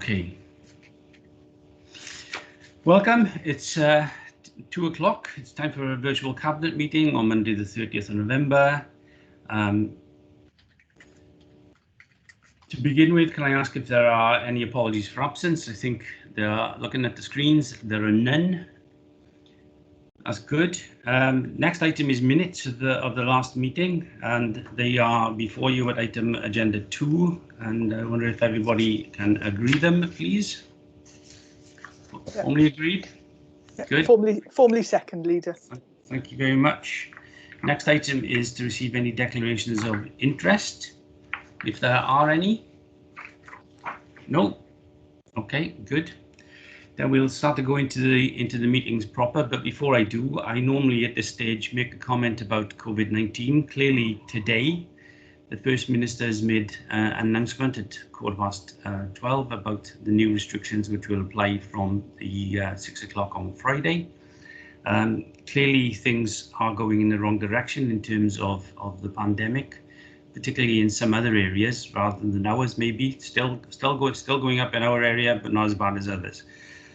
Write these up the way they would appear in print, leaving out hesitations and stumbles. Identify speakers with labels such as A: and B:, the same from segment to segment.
A: Okay. Welcome. It's 2 o'clock. It's time for a virtual cabinet meeting on Monday, the 30th of November. To begin with, can I ask if there are any apologies for absence? I think they are looking at the screens. There are none. That's good. Next item is minutes of the last meeting, and they are before you at item agenda 2. And I wonder if everybody can agree them, please.
B: Yeah.
A: Formally agreed?
B: Yeah,
A: Good.
B: Formally second, Leader.
A: Thank you very much. Next item is to receive any declarations of interest, if there are any. No? Okay, good. Then we'll start to go into the meetings proper, but before I do, I normally at this stage make a comment about COVID-19. Clearly today, the First Minister has made an announcement at 12:15 about the new restrictions which will apply from the 6 o'clock on Friday. Clearly things are going in the wrong direction in terms of the pandemic, particularly in some other areas rather than ours. Maybe still going up in our area, but not as bad as others.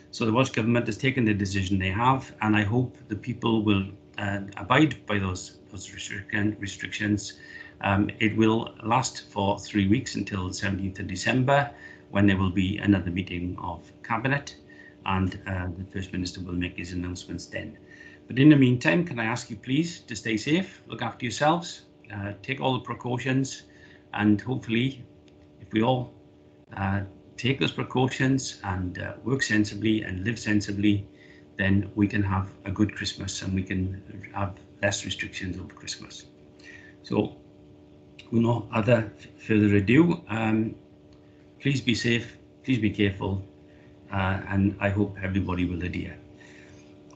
A: So the Welsh Government has taken the decision they have, and I hope the people will abide by those restrictions. It will last for 3 weeks until the 17th of December, when there will be another meeting of Cabinet, and the First Minister will make his announcements then. But in the meantime, can I ask you please to stay safe, look after yourselves, take all the precautions, and hopefully, if we all take those precautions and work sensibly and live sensibly, then we can have a good Christmas and we can have less restrictions over Christmas. So, with no other further ado, please be safe, please be careful, and I hope everybody will adhere.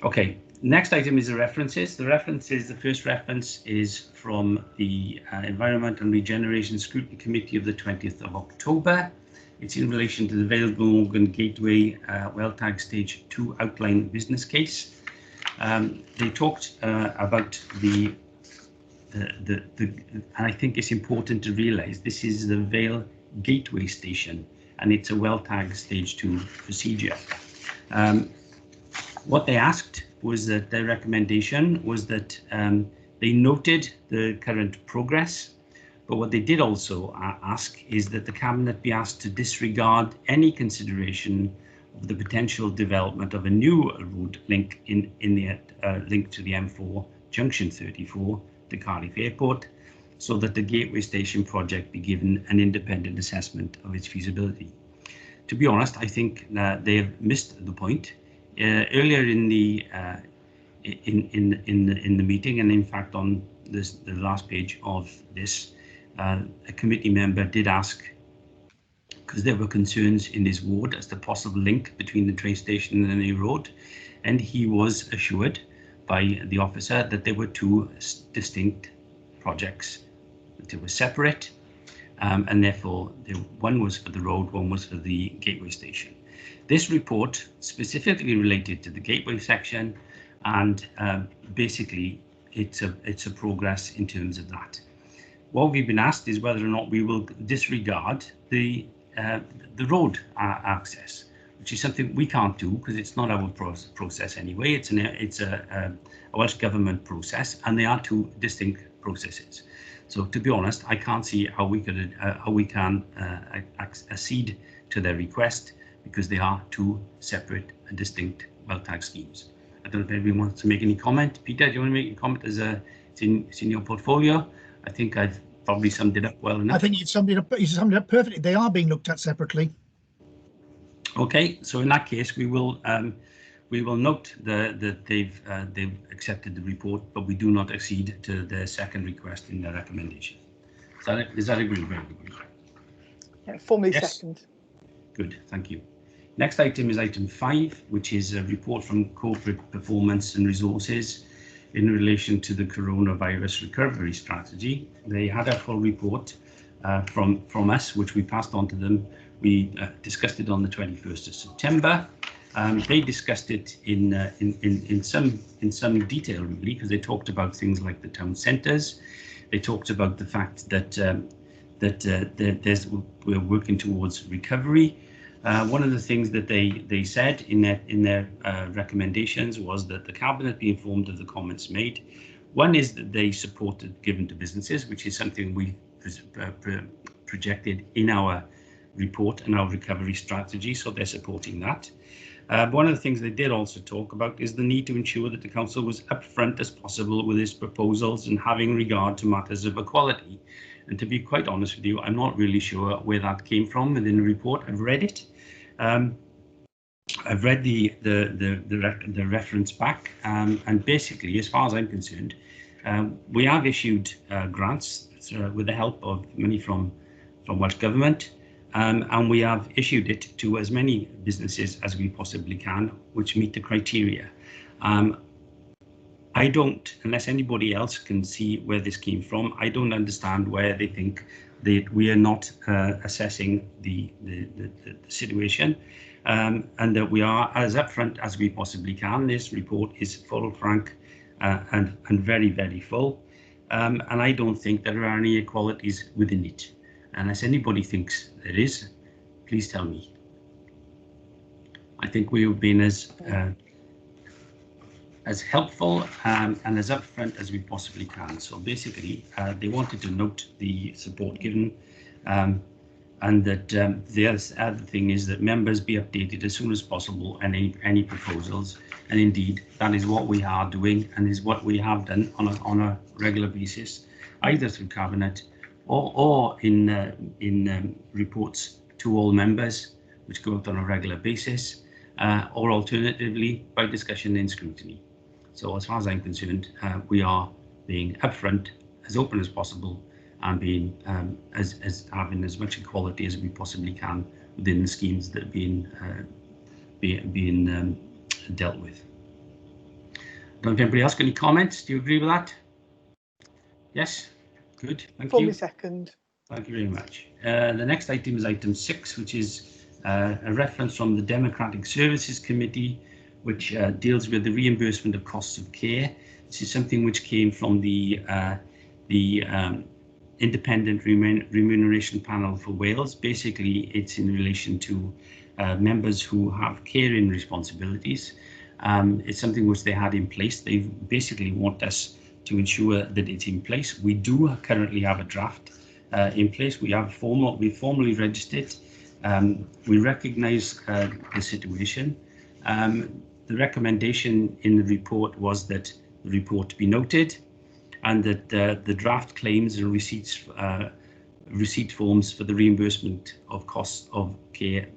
A: Okay, next item is the references. The first reference is from the Environment and Regeneration Scrutiny Committee of the 20th of October. It's in relation to the Vale Glamorgan Gateway WellTag Stage 2 outline business case. They talked about and I think it's important to realise this is the Vale Gateway Station, and it's a WellTag Stage 2 procedure. What they asked was that their recommendation was that they noted the current progress, but what they did also ask is that the Cabinet be asked to disregard any consideration of the potential development of a new road link in the link to the M4 Junction 34 to Cardiff Airport, so that the Gateway Station project be given an independent assessment of its feasibility. To be honest, I think they have missed the point. Earlier in the meeting, and in fact on the last page of this, a committee member did ask, because there were concerns in his ward as the possible link between the train station and the new road, and he was assured by the officer that there were two distinct projects, that they were separate, and therefore one was for the road, one was for the Gateway Station. This report specifically related to the Gateway section, and basically it's a progress in terms of that. What we've been asked is whether or not we will disregard the road access, which is something we can't do because it's not our process anyway. It's a Welsh Government process, and they are two distinct processes. So to be honest, I can't see how we can accede to their request, because they are two separate and distinct WellTag schemes. I don't know if anyone wants to make any comment. Peter, do you want to make a comment as it's in your portfolio? I think I've probably summed it up well enough.
C: I think you've summed it up perfectly. They are being looked at separately. Okay,
A: so in that case, we will note that they've accepted the report, but we do not accede to their second request in their recommendation. Is that agreed by everybody?
B: Yeah, formally yes. Second.
A: Good, thank you. Next item is item 5, which is a report from Corporate Performance and Resources in relation to the coronavirus recovery strategy. They had a full report from us, which we passed on to them. We discussed it on the 21st of September. They discussed it in some detail, really, because they talked about things like the town centres. They talked about the fact that we're working towards recovery. One of the things that they said in their recommendations was that the Cabinet be informed of the comments made. One is that they supported given to businesses, which is something we projected in our report and our recovery strategy, so they're supporting that. One of the things they did also talk about is the need to ensure that the council was upfront as possible with its proposals and having regard to matters of equality. And to be quite honest with you, I'm not really sure where that came from within the report. I've read it. I've read the reference back, and basically, as far as I'm concerned, we have issued grants with the help of money from Welsh Government, and we have issued it to as many businesses as we possibly can, which meet the criteria. I don't, unless anybody else can see where this came from, I don't understand where they think that we are not assessing the situation, and that we are as upfront as we possibly can. This report is full, frank, and very, very full, and I don't think there are any inequalities within it. Unless anybody thinks there is, please tell me. I think we have been as helpful and as upfront as we possibly can. So basically, they wanted to note the support given, and that the other thing is that members be updated as soon as possible on any proposals. And indeed, that is what we are doing, and is what we have done on a regular basis, either through Cabinet or in reports to all members, which go out on a regular basis, or alternatively by discussion and scrutiny. So as far as I'm concerned, we are being upfront, as open as possible, and being as having as much equality as we possibly can within the schemes that are being dealt with. I don't know if anybody else got any comments. Do you agree with that? Yes. Good, thank you.
B: Formally second.
A: Thank you very much. The next item is item 6, which is a reference from the Democratic Services Committee, which deals with the reimbursement of costs of care. This is something which came from the Independent Remuneration Panel for Wales. Basically, it's in relation to members who have caring responsibilities. It's something which they had in place. They basically want us to ensure that it's in place. We do currently have a draft in place. We've formally registered. We recognise the situation. The recommendation in the report was that the report be noted, and that the draft claims and receipt forms for the reimbursement of costs of care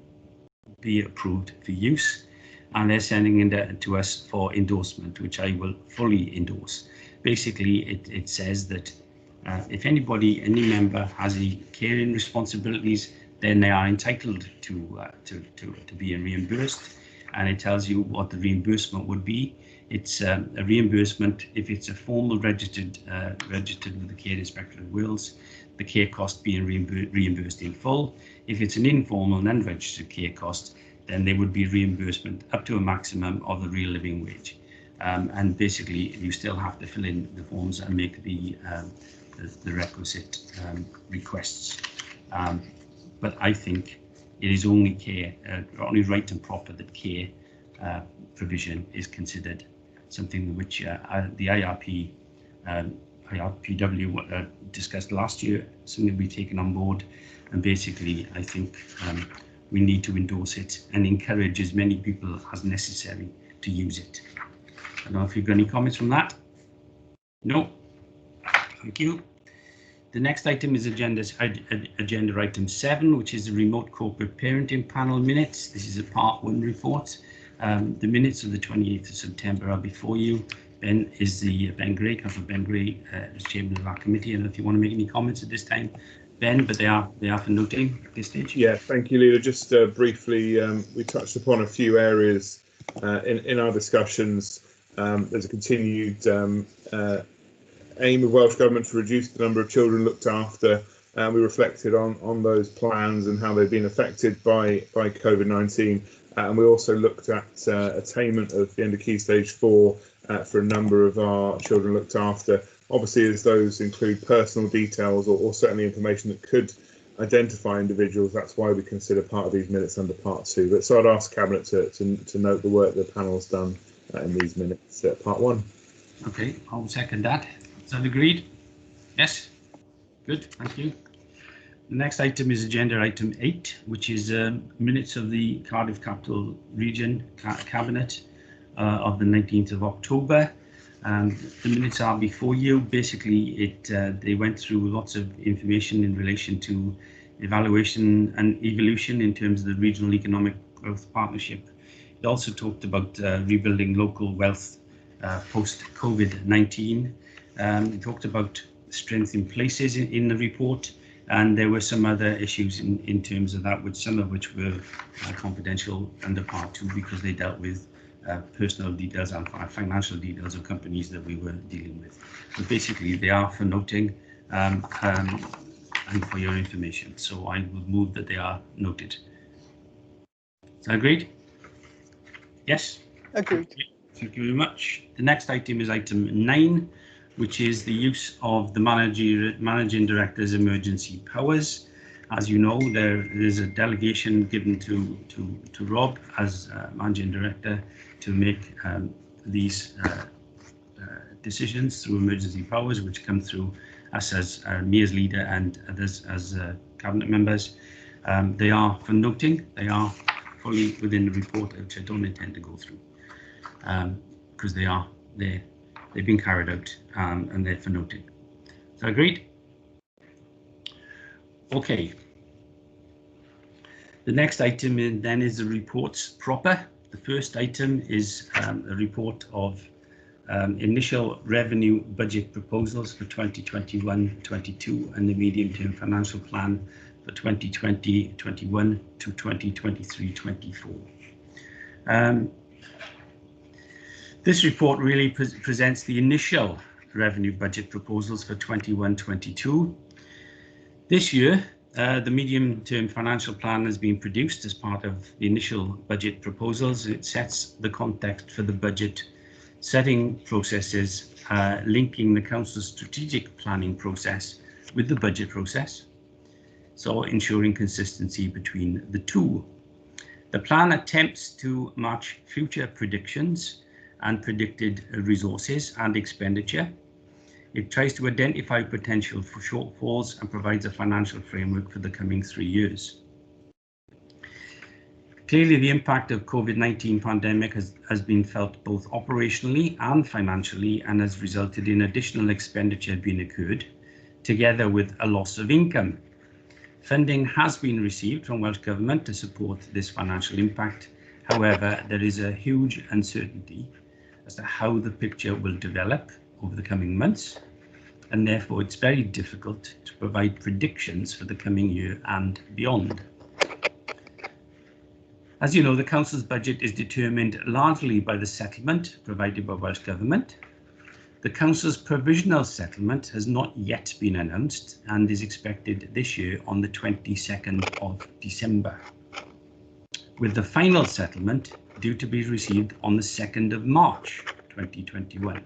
A: be approved for use, and they're sending it to us for endorsement, which I will fully endorse. Basically, it says that if any member has any caring responsibilities, then they are entitled to be reimbursed, and it tells you what the reimbursement would be. It's a reimbursement if it's a formal registered with the Care Inspectorate of Wales, the care cost being reimbursed in full. If it's an informal and unregistered care cost, then there would be reimbursement up to a maximum of the real living wage. And basically, you still have to fill in the forms and make the requisite requests. But I think it is only care, only right and proper that care provision is considered something which the IRPW discussed last year, something we've taken on board. And basically, I think we need to endorse it and encourage as many people as necessary to use it. I don't know if you've got any comments from that. No. Thank you. The next item is agenda item 7, which is the remote corporate parenting panel minutes. This is a part 1 report. The minutes of the 28th of September are before you. Ben Gray, Councillor Ben Gray, is chairman of our committee. I don't know if you want to make any comments at this time, Ben, but they are for noting at this stage.
D: Yeah, thank you, Leader. Just briefly, we touched upon a few areas in our discussions. There's a continued aim of Welsh Government to reduce the number of children looked after. We reflected on those plans and how they've been affected by COVID-19. And we also looked at attainment of the end of Key Stage 4 for a number of our children looked after. Obviously, as those include personal details or certainly information that could identify individuals. That's why we consider part of these minutes under part 2. But so I'd ask Cabinet to note the work the panel's done in these minutes at part 1.
A: Okay, I'll second that. Is that agreed? Yes. Good, thank you. The next item is agenda item 8, which is minutes of the Cardiff Capital Region Cabinet of the 19th of October. The minutes are before you. Basically, they went through lots of information in relation to evaluation and evolution in terms of the Regional Economic Growth Partnership. It also talked about rebuilding local wealth post-COVID-19. It talked about strength in places in the report, and there were some other issues in terms of that, which some of which were confidential under part 2 because they dealt with personal details and financial details of companies that we were dealing with. But basically, they are for noting and for your information. So I will move that they are noted. Is that agreed? Yes?
B: Agreed.
A: Thank you very much. The next item is item 9, which is the use of the managing director's emergency powers. As you know, there is a delegation given to Rob as managing director to make these decisions through emergency powers, which come through us as me as leader and others as cabinet members. They are for noting. They are fully within the report, which I don't intend to go through because they've been carried out and they're for noting. So agreed? Okay. The next item then is the reports proper. The first item is a report of initial revenue budget proposals for 2021-22 and the medium-term financial plan for 2020-21 to 2023-24. This report really presents the initial revenue budget proposals for 21-22. This year, the medium-term financial plan has been produced as part of the initial budget proposals. It sets the context for the budget setting processes, linking the Council's strategic planning process with the budget process, so ensuring consistency between the two. The plan attempts to match future predictions and predicted resources and expenditure. It tries to identify potential for shortfalls and provides a financial framework for the coming 3 years. Clearly, the impact of COVID-19 pandemic has been felt both operationally and financially and has resulted in additional expenditure being incurred, together with a loss of income. Funding has been received from Welsh Government to support this financial impact. However, there is a huge uncertainty as to how the picture will develop over the coming months, and therefore it's very difficult to provide predictions for the coming year and beyond. As you know, the Council's budget is determined largely by the settlement provided by Welsh Government. The Council's provisional settlement has not yet been announced and is expected this year on the 22nd of December, with the final settlement due to be received on the 2nd of March 2021.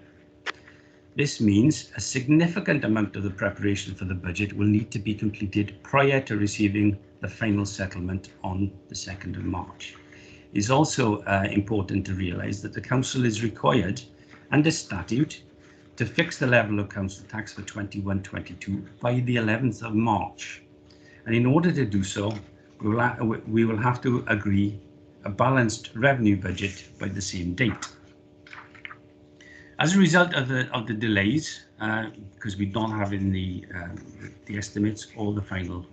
A: This means a significant amount of the preparation for the budget will need to be completed prior to receiving the final settlement on the 2nd of March. It is also important to realise that the Council is required under statute to fix the level of council tax for 21-22 by the 11th of March. And in order to do so, we will have to agree a balanced revenue budget by the same date. As a result of the delays, because we don't have in the estimates all the final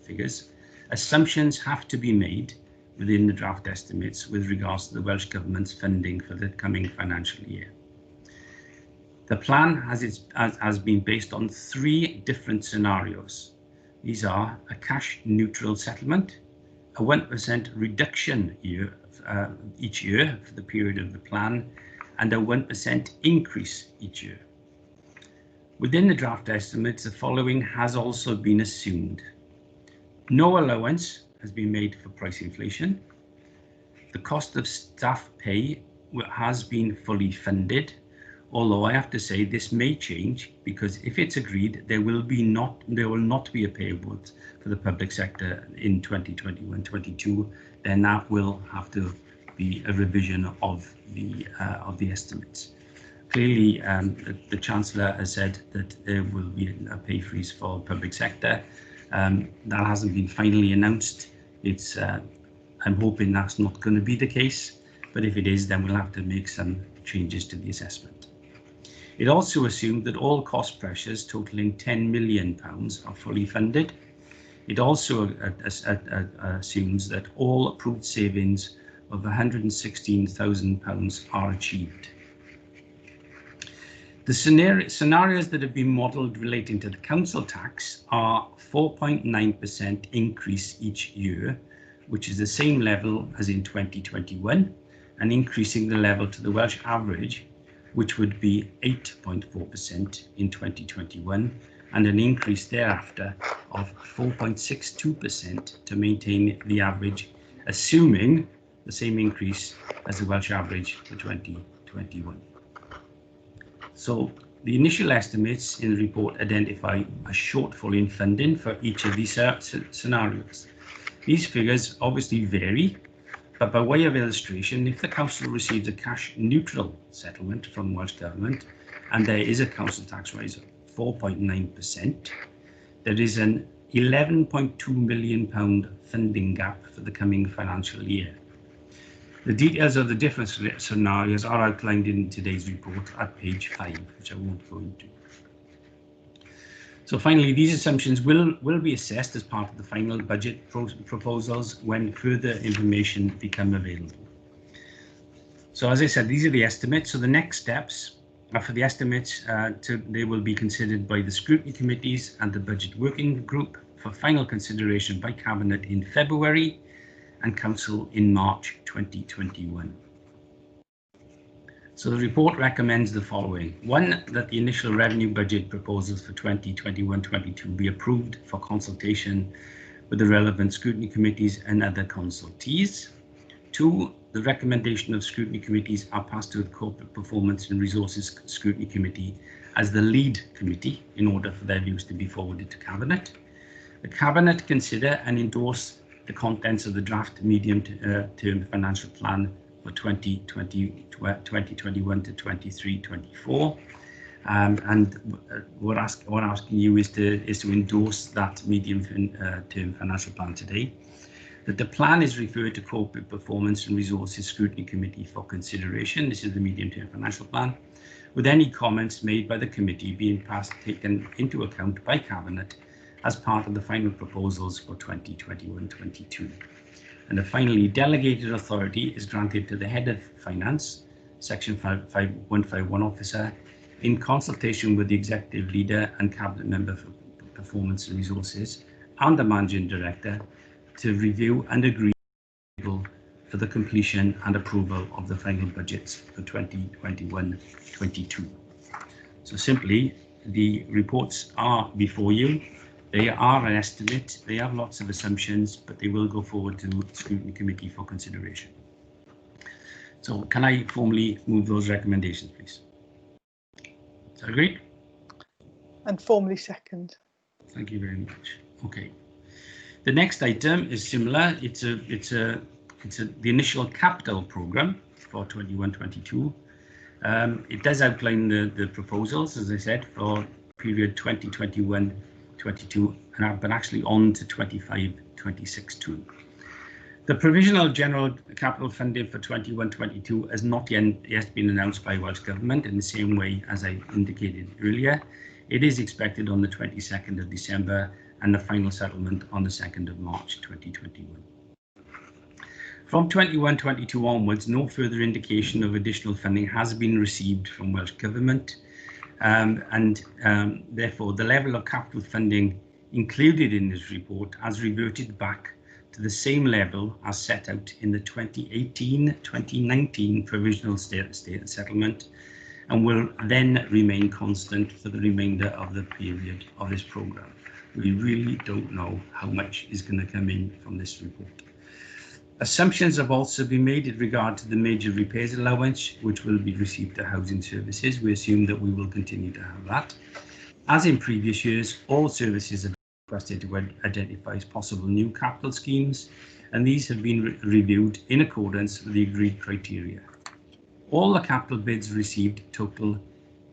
A: figures, assumptions have to be made within the draft estimates with regards to the Welsh Government's funding for the coming financial year. The plan has been based on 3 different scenarios. These are a cash neutral settlement, a 1% reduction each year for the period of the plan, and a 1% increase each year. Within the draft estimates, the following has also been assumed. No allowance has been made for price inflation. The cost of staff pay has been fully funded, Although I have to say this may change, because if it's agreed, there will not be a pay award for the public sector in 2021-22. Then that will have to be a revision of the estimates. Clearly, the Chancellor has said that there will be a pay freeze for public sector. That hasn't been finally announced. I'm hoping that's not going to be the case, but if it is, then we'll have to make some changes to the assessment. It also assumed that all cost pressures totaling £10 million are fully funded. It also assumes that all approved savings of £116,000 are achieved. The scenarios that have been modelled relating to the council tax are 4.9% increase each year, which is the same level as in 2021, and increasing the level to the Welsh average, which would be 8.4% in 2021, and an increase thereafter of 4.62% to maintain the average, assuming the same increase as the Welsh average for 2021. So the initial estimates in the report identify a shortfall in funding for each of these scenarios. These figures obviously vary, but by way of illustration, if the council receives a cash neutral settlement from Welsh Government and there is a council tax rise of 4.9%, there is an £11.2 million funding gap for the coming financial year. The details of the different scenarios are outlined in today's report at page 5, which I won't go into. So finally, these assumptions will be assessed as part of the final budget proposals when further information become available. So as I said, these are the estimates. So the next steps are for the estimates. They will be considered by the scrutiny committees and the budget working group for final consideration by Cabinet in February and Council in March 2021. So the report recommends the following. 1, that the initial revenue budget proposals for 2021-22 be approved for consultation with the relevant scrutiny committees and other consultees. 2, the recommendation of scrutiny committees are passed to the Corporate Performance and Resources Scrutiny Committee as the lead committee in order for their views to be forwarded to Cabinet. The Cabinet consider and endorse the contents of the draft medium-term financial plan for 2021 to 23-24, and we're asking you is to endorse that medium-term financial plan today. That the plan is referred to Corporate Performance and Resources Scrutiny Committee for consideration. This is the medium-term financial plan, with any comments made by the committee being taken into account by Cabinet as part of the final proposals for 2021-22. And finally, delegated authority is granted to the Head of Finance, Section 151 officer, in consultation with the Executive Leader and Cabinet Member for Performance and Resources and the Managing Director to review and agree for the completion and approval of the final budgets for 2021-22. So simply, the reports are before you. They are an estimate, they have lots of assumptions, but they will go forward to the Scrutiny Committee for consideration. So can I formally move those recommendations, please? Is that agreed?
B: And formally second.
A: Thank you very much. Okay. The next item is similar. It's the initial capital programme for 21-22. It does outline the proposals, as I said, for period 2021-22, but actually on to 25-26 too. The provisional general capital funding for 21-22 has not yet been announced by Welsh Government in the same way as I indicated earlier. It is expected on the 22nd of December and the final settlement on the 2nd of March 2021. From 21-22 onwards, no further indication of additional funding has been received from Welsh Government, therefore the level of capital funding included in this report has reverted back to the same level as set out in the 2018-2019 provisional state settlement, and will then remain constant for the remainder of the period of this programme. We really don't know how much is going to come in from this report. Assumptions have also been made in regard to the major repairs allowance, which will be received to housing services. We assume that we will continue to have that. As in previous years, all services have requested to identify possible new capital schemes, and these have been reviewed in accordance with the agreed criteria. All the capital bids received total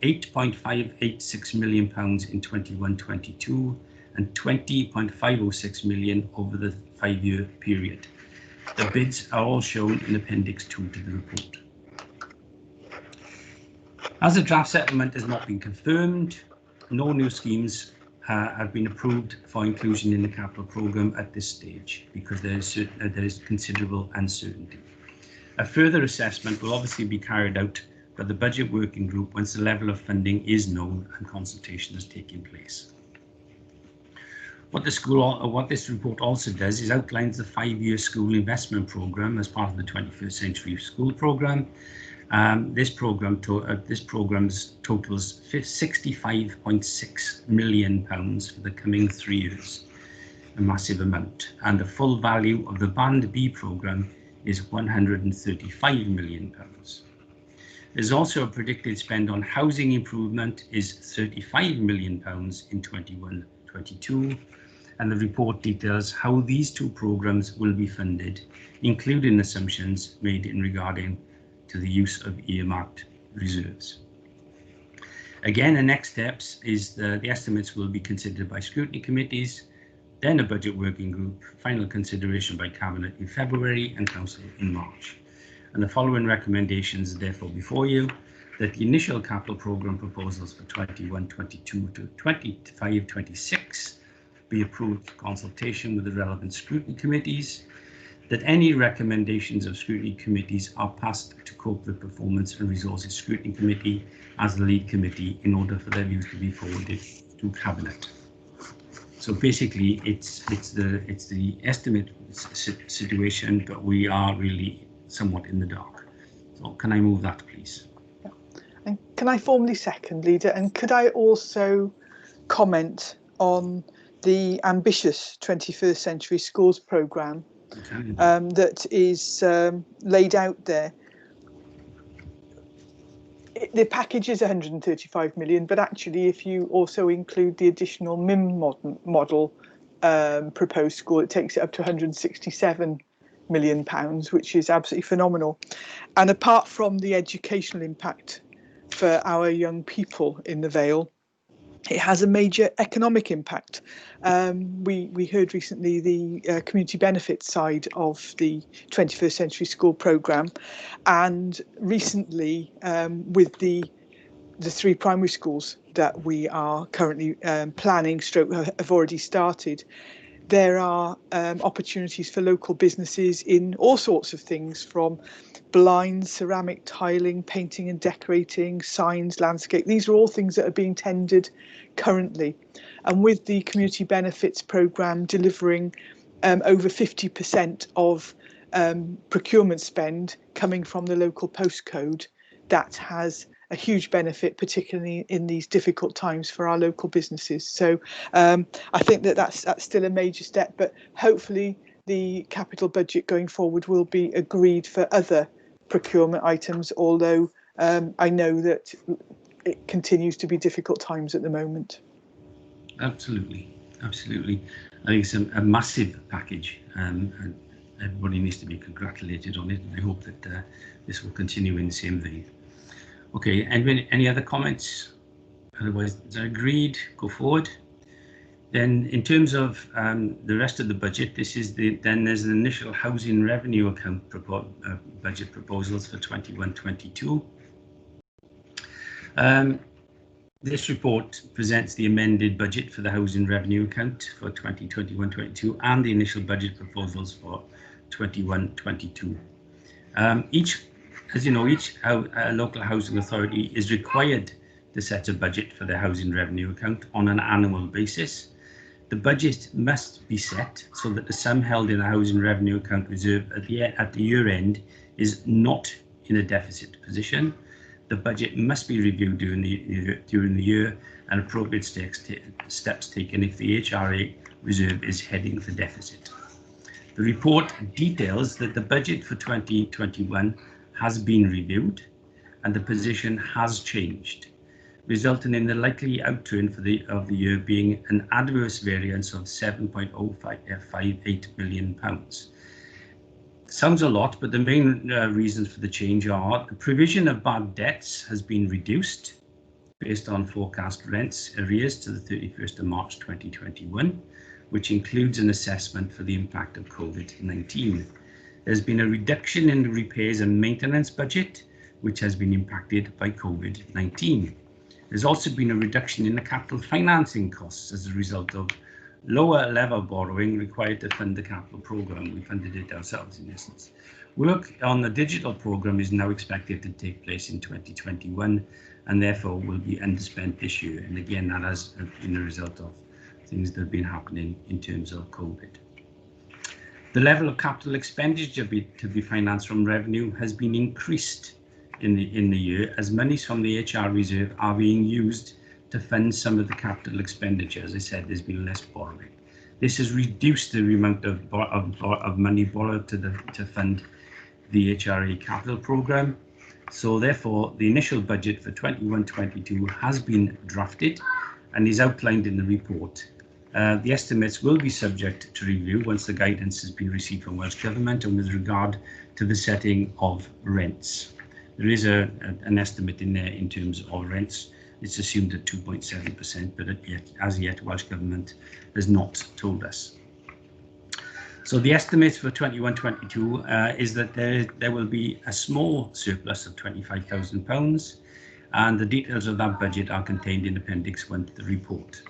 A: £8.586 million in 21-22 and £20.506 million over the 5-year period. The bids are all shown in Appendix 2 to the report. As the draft settlement has not been confirmed, no new schemes have been approved for inclusion in the capital programme at this stage because there is considerable uncertainty. A further assessment will obviously be carried out by the Budget Working Group once the level of funding is known and consultation has taken place. What this report also does is outlines the 5-year school investment programme as part of the 21st Century School Programme. This programme totals £65.6 million for the coming 3 years, a massive amount, and the full value of the Band B programme is £135 million. There's also a predicted spend on housing improvement is £35 million in 21-22, and the report details how these two programmes will be funded, including assumptions made in regarding to the use of earmarked reserves. Again, the next steps is the estimates will be considered by scrutiny committees, then a budget working group, final consideration by Cabinet in February and Council in March. And the following recommendations are therefore before you: that the initial capital programme proposals for 21-22 to 25-26 be approved for consultation with the relevant scrutiny committees, that any recommendations of scrutiny committees are passed to Corporate Performance and Resources Scrutiny Committee as the lead committee in order for their views to be forwarded to Cabinet. So basically, it's the estimate situation, but we are really somewhat in the dark. So can I move that, please?
B: Yeah. And can I formally second, Leader? And could I also comment on the ambitious 21st Century Schools programme that is laid out there? The package is 135 million, but actually if you also include the additional MIM model proposed school, it takes it up to 167 million pounds, which is absolutely phenomenal. And apart from the educational impact for our young people in the Vale, it has a major economic impact. We heard recently the community benefit side of the 21st Century School programme, and recently with the 3 primary schools that we are currently planning have already started, there are opportunities for local businesses in all sorts of things, from blinds, ceramic tiling, painting and decorating, signs, landscape. These are all things that are being tendered currently. And with the community benefits programme delivering over 50% of procurement spend coming from the local postcode, that has a huge benefit, particularly in these difficult times for our local businesses. So I think that's still a major step, but hopefully the capital budget going forward will be agreed for other procurement items, although I know that it continues to be difficult times at the moment.
A: Absolutely. I think it's a massive package, and everybody needs to be congratulated on it, and I hope that this will continue in the same vein. Okay, any other comments? Otherwise, agreed, go forward. Then in terms of the rest of the budget, there's an initial housing revenue account budget proposals for 21-22. This report presents the amended budget for the housing revenue account for 2021-22 and the initial budget proposals for 21-22. As you know, each local housing authority is required to set a budget for their housing revenue account on an annual basis. The budget must be set so that the sum held in a housing revenue account reserve at the year end is not in a deficit position. The budget must be reviewed during the year and appropriate steps taken if the HRA reserve is heading for deficit. The report details that the budget for 2021 has been reviewed and the position has changed, resulting in the likely outturn for the year being an adverse variance of £7.058 million. Sounds a lot, but the main reasons for the change are the provision of bad debts has been reduced based on forecast rents arrears to the 31st of March 2021, which includes an assessment for the impact of COVID-19. There's been a reduction in the repairs and maintenance budget, which has been impacted by COVID-19. There's also been a reduction in the capital financing costs as a result of lower level borrowing required to fund the capital programme. We funded it ourselves in essence. Work on the digital programme is now expected to take place in 2021 and therefore will be underspent this year. And again, that has been a result of things that have been happening in terms of COVID. The level of capital expenditure to be financed from revenue has been increased in the year as monies from the HR reserve are being used to fund some of the capital expenditure. As I said, there's been less borrowing. This has reduced the amount of money borrowed to fund the HRA capital programme. So therefore, the initial budget for 21-22 has been drafted and is outlined in the report. The estimates will be subject to review once the guidance has been received from Welsh Government and with regard to the setting of rents. There is an estimate in there in terms of rents. It's assumed at 2.7%, but as yet Welsh Government has not told us. So the estimates for 21-22 is that there will be a small surplus of £25,000, and the details of that budget are contained in Appendix 1 to the report.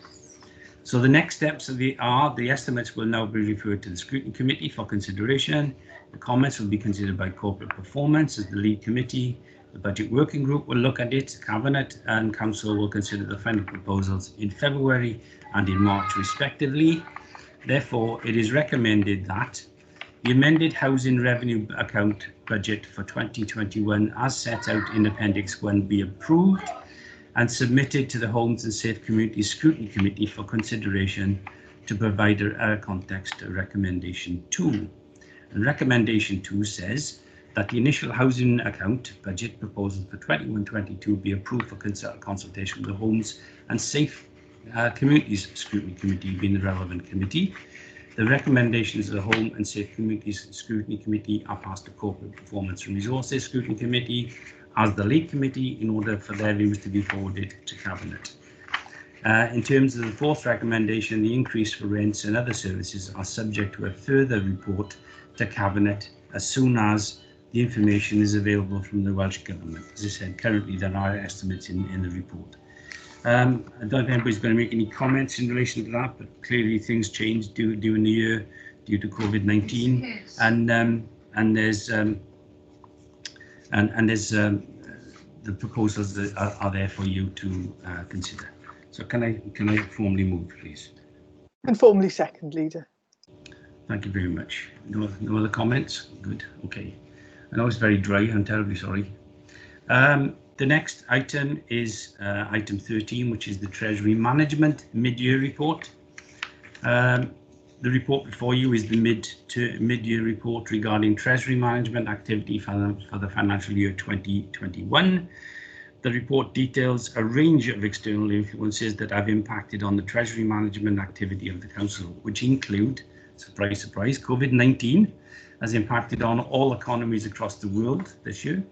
A: So the next steps the estimates will now be referred to the Scrutiny Committee for consideration. The comments will be considered by Corporate Performance as the lead committee. The Budget Working Group will look at it. Cabinet and Council will consider the final proposals in February and in March respectively. Therefore, it is recommended that the amended Housing Revenue Account budget for 2021 as set out in Appendix 1 be approved and submitted to the Homes and Safe Communities Scrutiny Committee for consideration to provide a context to Recommendation 2. And Recommendation 2 says that the initial housing account budget proposal for 21-22 be approved for consultation with the Homes and Safe Communities Scrutiny Committee being the relevant committee. The recommendations of the Home and Safe Communities Scrutiny Committee are passed to Corporate Performance and Resources Scrutiny Committee as the lead committee in order for their views to be forwarded to Cabinet. In terms of the fourth recommendation, the increase for rents and other services are subject to a further report to Cabinet as soon as the information is available from the Welsh Government. As I said, currently there are estimates in the report. I don't know if anybody's going to make any comments in relation to that, but clearly things changed during the year due to COVID-19, and there's the proposals that are there for you to consider. So can I formally move, please?
B: And formally second, Leader.
A: Thank you very much. No other comments? Good. Okay. I know it's very dry. I'm terribly sorry. The next item is item 13, which is the Treasury Management Mid-Year Report. The report before you is the mid-year report regarding Treasury Management activity for the financial year 2021. The report details a range of external influences that have impacted on the Treasury Management activity of the Council, which include, surprise, surprise, COVID-19 has impacted on all economies across the world this year.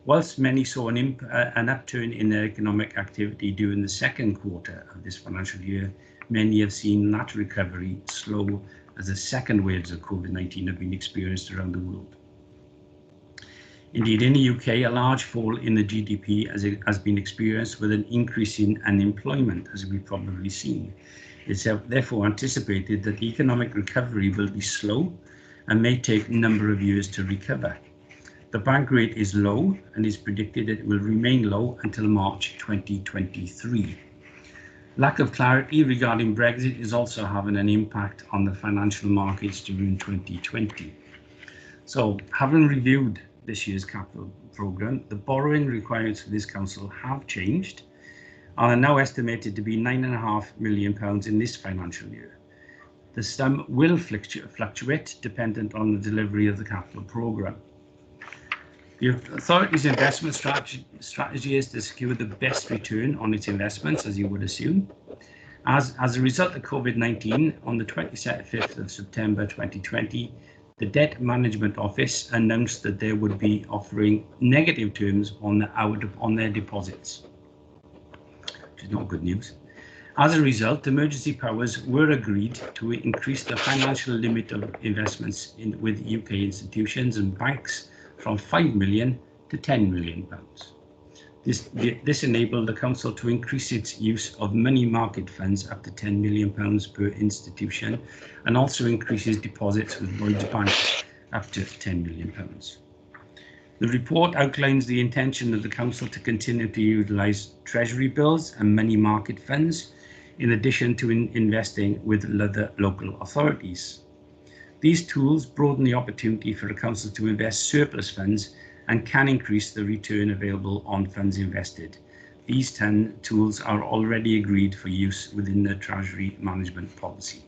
A: Whilst many saw an upturn in their economic activity during the second quarter of this financial year, many have seen that recovery slow as the second waves of COVID-19 have been experienced around the world. Indeed, in the UK, a large fall in the GDP has been experienced with an increase in unemployment, as we've probably seen. It's therefore anticipated that the economic recovery will be slow and may take a number of years to recover. The bank rate is low and is predicted that it will remain low until March 2023. Lack of clarity regarding Brexit is also having an impact on the financial markets during 2020. So, having reviewed this year's capital programme, the borrowing requirements for this council have changed and are now estimated to be £9.5 million in this financial year. The sum will fluctuate dependent on the delivery of the capital programme. The authority's investment strategy is to secure the best return on its investments, as you would assume. As a result of COVID-19, on the 25th of September 2020, the Debt Management Office announced that they would be offering negative terms on their deposits, which is not good news. As a result, emergency powers were agreed to increase the financial limit of investments with UK institutions and banks from £5 million to £10 million. This enabled the Council to increase its use of money market funds up to £10 million per institution, and also increases deposits with Lloyds Bank up to £10 million. The report outlines the intention of the Council to continue to utilise Treasury bills and money market funds, in addition to investing with other local authorities. These tools broaden the opportunity for the Council to invest surplus funds and can increase the return available on funds invested. These 10 tools are already agreed for use within the Treasury management policy.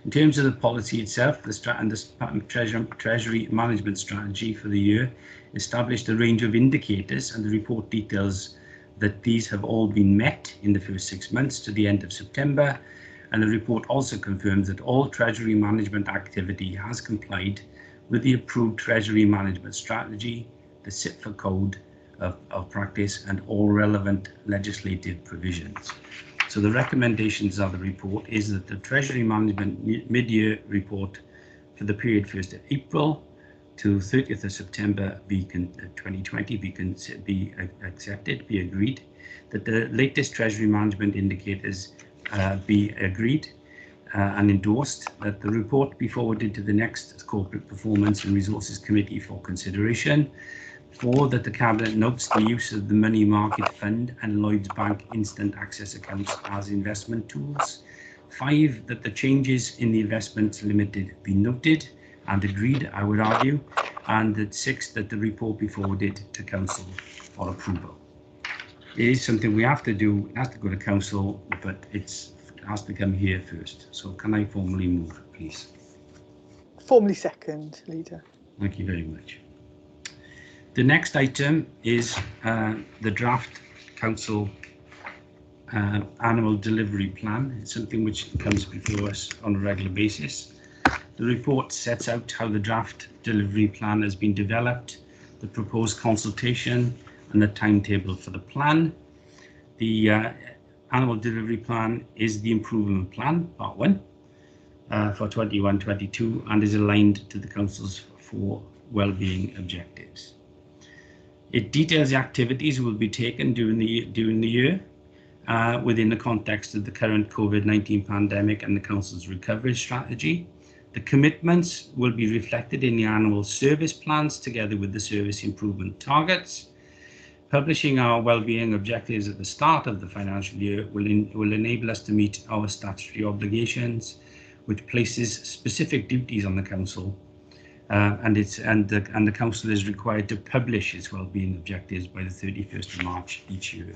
A: In terms of the policy itself, the Treasury management strategy for the year established a range of indicators, and the report details that these have all been met in the first 6 months to the end of September, and the report also confirms that all Treasury management activity has complied with the approved Treasury management strategy, the CIPFA code of practice, and all relevant legislative provisions. So the recommendations of the report is that the Treasury management mid-year report for the period 1st of April to 30th of September 2020 be accepted, be agreed, that the latest Treasury management indicators be agreed and endorsed, that the report be forwarded to the next Corporate Performance and Resources Committee for consideration. 4, that the Cabinet notes the use of the Money Market Fund and Lloyds Bank instant access accounts as investment tools. 5, that the changes in the investments limited be noted and agreed, I would argue. And that 6, that the report be forwarded to Council for approval. It is something we have to do. It has to go to Council, but it has to come here first. So can I formally move, please?
B: Formally second, Leader.
A: Thank you very much. The next item is the draft Council annual delivery plan. It's something which comes before us on a regular basis. The report sets out how the draft delivery plan has been developed, the proposed consultation, and the timetable for the plan. The annual delivery plan is the improvement plan, part 1, for 21-22, and is aligned to the Council's 4 wellbeing objectives. It details the activities will be taken during the year within the context of the current COVID-19 pandemic and the Council's recovery strategy. The commitments will be reflected in the annual service plans together with the service improvement targets. Publishing our wellbeing objectives at the start of the financial year will enable us to meet our statutory obligations, which places specific duties on the Council, and the Council is required to publish its wellbeing objectives by the 31st of March each year,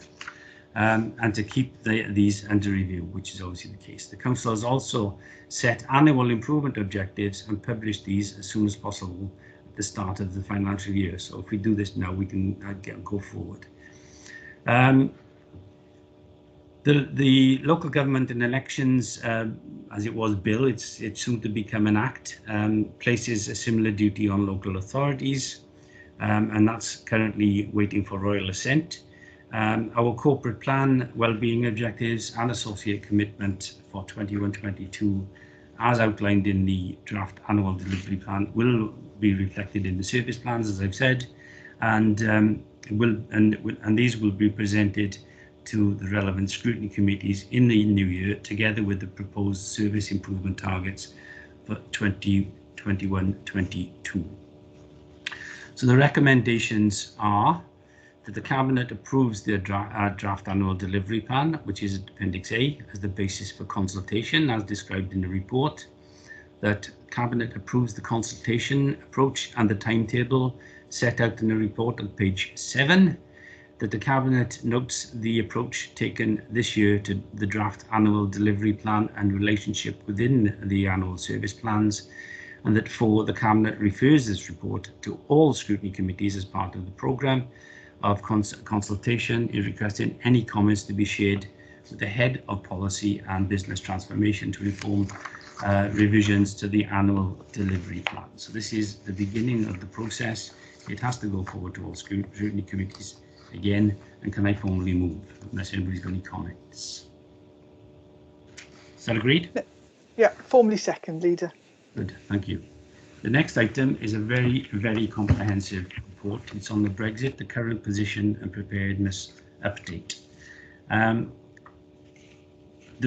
A: and to keep these under review, which is obviously the case. The Council has also set annual improvement objectives and published these as soon as possible at the start of the financial year. So if we do this now, we can go forward. The local government and elections, as it was bill, it's soon to become an act, places a similar duty on local authorities, and that's currently waiting for royal assent. Our corporate plan, wellbeing objectives, and associate commitment for 21-22, as outlined in the draft annual delivery plan, will be reflected in the service plans, as I've said, and these will be presented to the relevant scrutiny committees in the new year, together with the proposed service improvement targets for 2021-22. So the recommendations are that the Cabinet approves the draft annual delivery plan, which is Appendix A, as the basis for consultation, as described in the report. That Cabinet approves the consultation approach and the timetable set out in the report on page 7. that the Cabinet notes the approach taken this year to the draft annual delivery plan and relationship within the annual service plans, and that 4, the Cabinet refers this report to all scrutiny committees as part of the programme of consultation, is requesting any comments to be shared with the Head of Policy and Business Transformation to inform revisions to the annual delivery plan. So this is the beginning of the process. It has to go forward to all scrutiny committees again, and can I formally move, unless anybody's got any comments? Is that agreed?
B: Yeah, formally second, Leader.
A: Good, thank you. The next item is a very, very comprehensive report. It's on the Brexit, the current position and preparedness update. The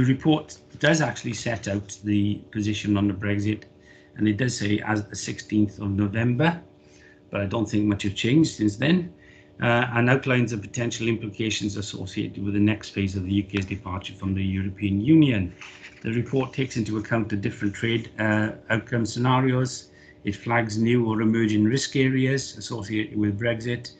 A: report does actually set out the position on the Brexit, and it does say as the 16th of November, but I don't think much has changed since then, and outlines the potential implications associated with the next phase of the UK's departure from the European Union. The report takes into account the different trade outcome scenarios. It flags new or emerging risk areas associated with Brexit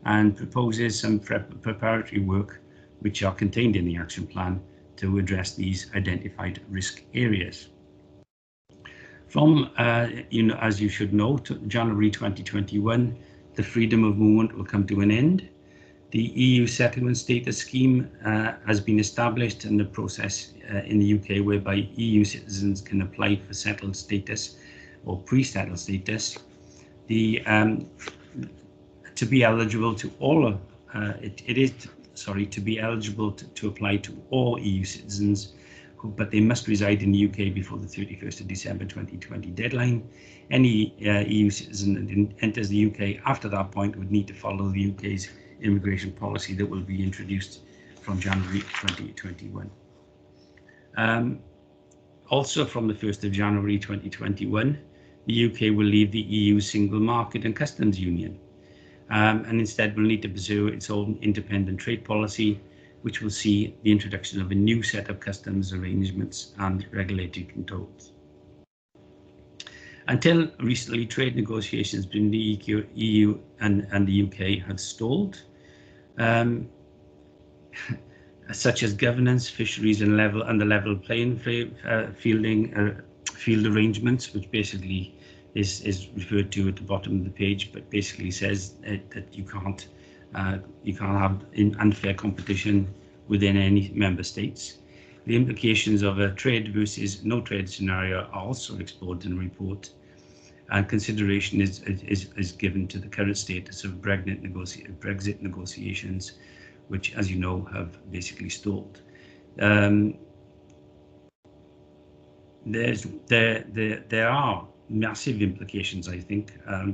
A: and proposes some preparatory work which are contained in the action plan to address these identified risk areas. From, as you should know, to January 2021, the freedom of movement will come to an end. The EU settlement status scheme has been established in the process in the UK whereby EU citizens can apply for settled status or pre-settled status. To be eligible to all, to be eligible to apply to all EU citizens, but they must reside in the UK before the 31st of December 2020 deadline. Any EU citizen that enters the UK after that point would need to follow the UK's immigration policy that will be introduced from January 2021. Also from the 1st of January 2021, the UK will leave the EU single market and customs union, and instead will need to pursue its own independent trade policy, which will see the introduction of a new set of customs arrangements and regulatory controls. Until recently, trade negotiations between the EU and the UK had stalled, such as governance, fisheries, and the level playing field arrangements, which basically is referred to at the bottom of the page, but basically says that you can't have unfair competition within any member states. The implications of a trade versus no trade scenario are also explored in the report, and consideration is given to the current status of Brexit negotiations, which, as you know, have basically stalled. There are massive implications, I think,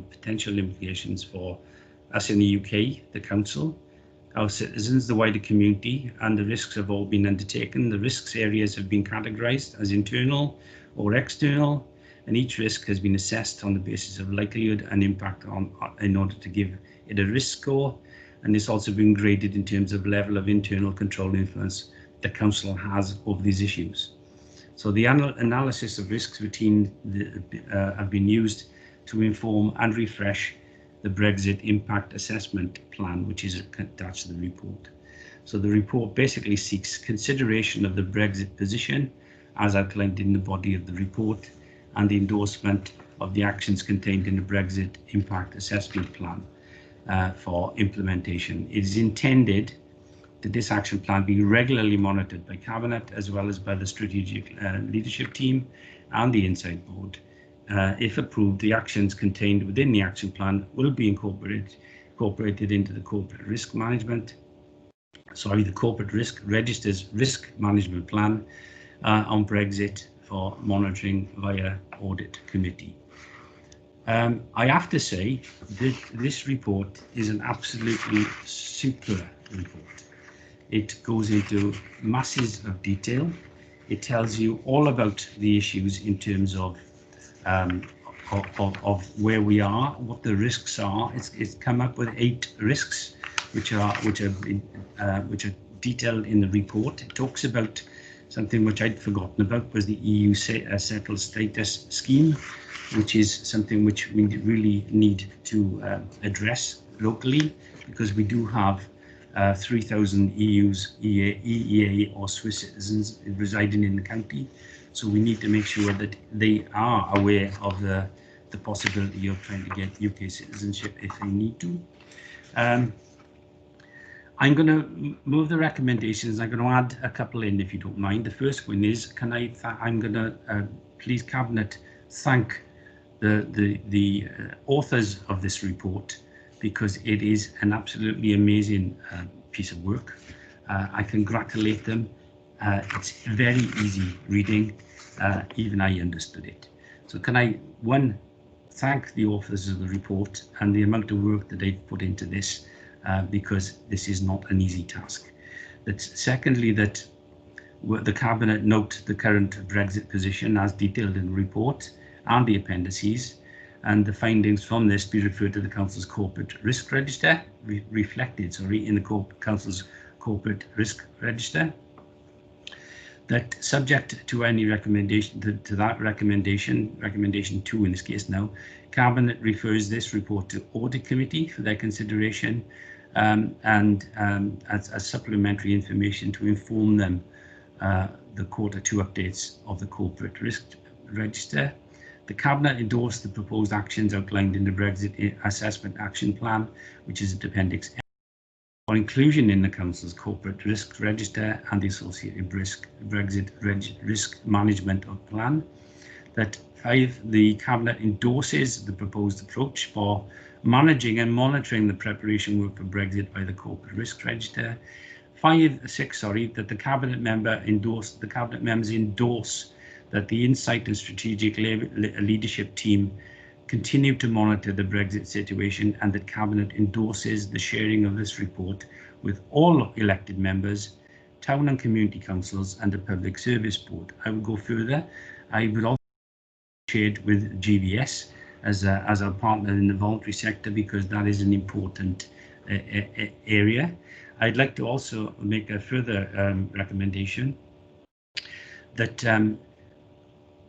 A: potential implications for us in the UK, the Council, our citizens, the wider community, and the risks have all been undertaken. The risks areas have been categorised as internal or external, and each risk has been assessed on the basis of likelihood and impact in order to give it a risk score, and it's also been graded in terms of level of internal control influence the Council has over these issues. So the analysis of risks routine have been used to inform and refresh the Brexit Impact Assessment Plan, which is attached to the report. So the report basically seeks consideration of the Brexit position as outlined in the body of the report and the endorsement of the actions contained in the Brexit Impact Assessment Plan for implementation. It is intended that this action plan be regularly monitored by Cabinet as well as by the Strategic Leadership Team and the Inside Board. If approved, the actions contained within the action plan will be incorporated into the corporate risk registers risk management plan on Brexit for monitoring via audit committee. I have to say that this report is an absolutely super report. It goes into masses of detail. It tells you all about the issues in terms of where we are, what the risks are. It's come up with 8 risks, which are detailed in the report. It talks about something which I'd forgotten about, was the EU settled status scheme, which is something which we really need to address locally, because we do have 3,000 EU's EEA or Swiss citizens residing in the county. So we need to make sure that they are aware of the possibility of trying to get UK citizenship if they need to. I'm going to move the recommendations. I'm going to add a couple in, if you don't mind. The first one is, I'm going to please Cabinet thank the authors of this report, because it is an absolutely amazing piece of work. I congratulate them. It's very easy reading. Even I understood it. So can I, one, thank the authors of the report and the amount of work that they've put into this, because this is not an easy task. Secondly, that the Cabinet note the current Brexit position as detailed in the report and the appendices, and the findings from this be referred to the Council's Corporate Risk Register, reflected in the Council's Corporate Risk Register. That subject to any recommendation, to that recommendation 2 in this case now, Cabinet refers this report to Audit Committee for their consideration, and as supplementary information to inform them the Q2 updates of the Corporate Risk Register. The Cabinet endorsed the proposed actions outlined in the Brexit Assessment Action Plan, which is Appendix F, for inclusion in the Council's Corporate Risk Register and the associated Brexit Risk Management Plan. That 5, the Cabinet endorses the proposed approach for managing and monitoring the preparation work for Brexit by the Corporate Risk Register. 6, that the Cabinet members endorse that the Insight and Strategic Leadership Team continue to monitor the Brexit situation, and that Cabinet endorses the sharing of this report with all elected members, town and community councils and the Public Service Board. I would go further. I would also share it with GBS as our partner in the voluntary sector, because that is an important area. I'd like to also make a further recommendation that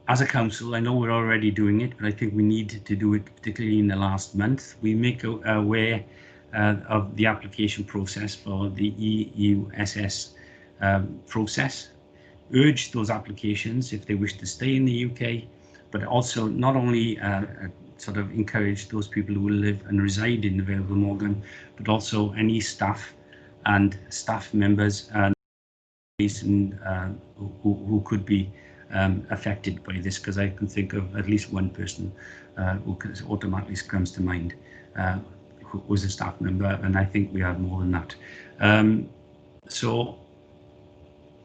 A: as a council, I know we're already doing it, but I think we need to do it particularly in the last month. We make aware of the application process for the EUSS process. Urge those applications if they wish to stay in the UK, but also not only sort of encourage those people who live and reside in the Vale of Glamorgan, but also any staff and staff members and who could be affected by this, because I can think of at least one person who automatically comes to mind who was a staff member, and I think we have more than that. So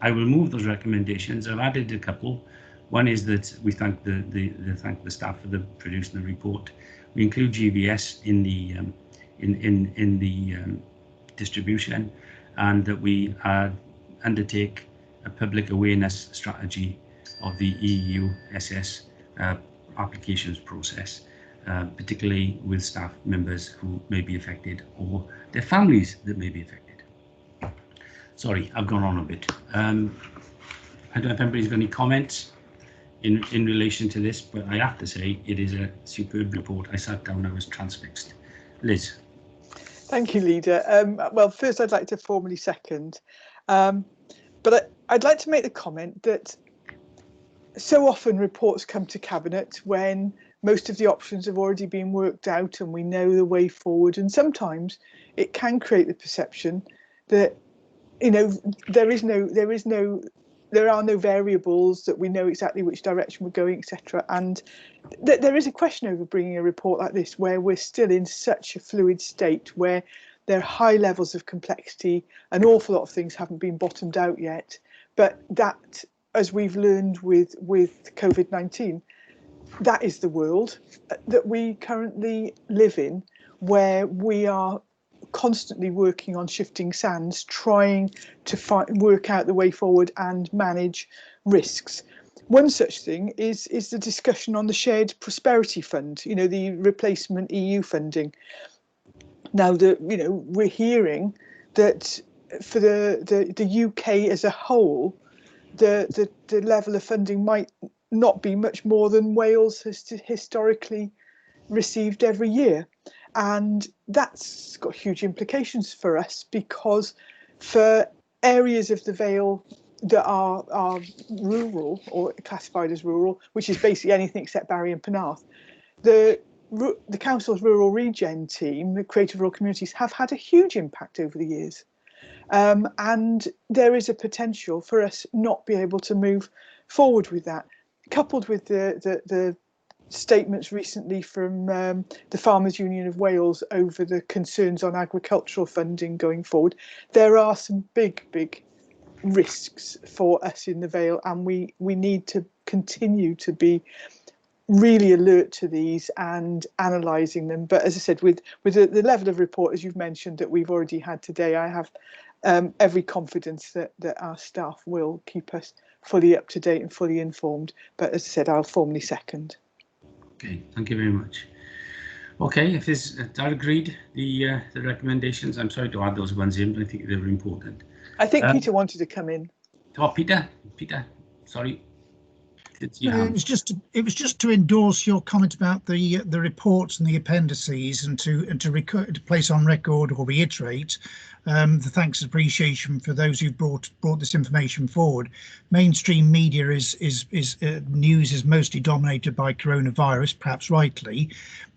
A: I will move those recommendations. I've added a couple. One is that we thank the staff for producing the report. We include GBS in the distribution, and that we undertake a public awareness strategy of the EUSS applications process, particularly with staff members who may be affected or their families that may be affected. Sorry, I've gone on a bit. I don't know if anybody's got any comments in relation to this, but I have to say it is a superb report. I sat down, I was transfixed. Liz.
B: Thank you, Leader. Well, first I'd like to formally second, but I'd like to make the comment that so often reports come to Cabinet when most of the options have already been worked out and we know the way forward, and sometimes it can create the perception that, you know, there are no variables, that we know exactly which direction we're going, etc. And there is a question over bringing a report like this, where we're still in such a fluid state, where there are high levels of complexity, an awful lot of things haven't been bottomed out yet. But that, as we've learned with COVID-19, that is the world that we currently live in, where we are constantly working on shifting sands, trying to work out the way forward and manage risks. One such thing is the discussion on the Shared Prosperity Fund, you know, the replacement EU funding. Now, we're hearing that for the UK as a whole, the level of funding might not be much more than Wales has historically received every year. And that's got huge implications for us, because for areas of the Vale that are rural or classified as rural, which is basically anything except Barry and Penarth, the council's rural regen team, the Creative Rural Communities, have had a huge impact over the years. And there is a potential for us not be able to move forward with that, coupled with the statements recently from the Farmers Union of Wales over the concerns on agricultural funding going forward. There are some big risks for us in the Vale, and we need to continue to be really alert to these and analysing them. But as I said, with the level of report, as you've mentioned, that we've already had today, I have every confidence that our staff will keep us fully up to date and fully informed. But as I said, I'll formally second.
A: Okay, thank you very much. Okay, if this are agreed, the recommendations, I'm sorry to add those ones in, but I think they were important.
B: I think Peter wanted to come in.
A: Oh, Peter, sorry.
C: It was just to endorse your comment about the reports and the appendices, and to place on record or reiterate the thanks and appreciation for those who've brought this information forward. Mainstream media news is mostly dominated by coronavirus, perhaps rightly.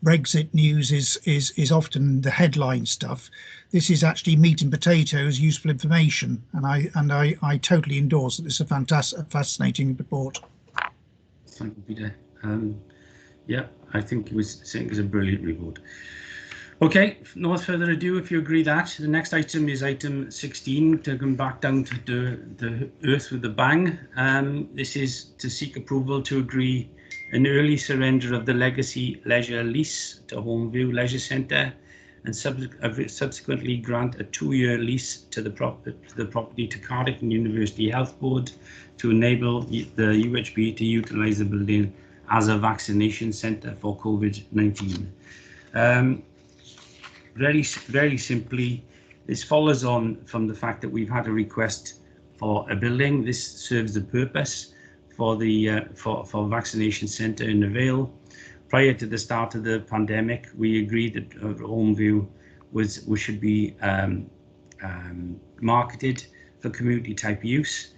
C: Brexit news is often the headline stuff. This is actually meat and potatoes, useful information, and I totally endorse that. This is a fascinating report.
A: Thank you, Peter. Yeah, I think he was saying it's a brilliant report. Okay, no further ado, if you agree that, the next item is item 16, to come back down to the earth with a bang. This is to seek approval to agree an early surrender of the legacy leisure lease to Homeview Leisure Centre, and subsequently grant a 2-year lease to the property to Cardiff University Health Board to enable the UHB to utilise the building as a vaccination centre for COVID-19. Very simply, this follows on from the fact that we've had a request for a building. This serves the purpose for the for vaccination centre in the Vale. Prior to the start of the pandemic, we agreed that Homeview should be marketed for community type use.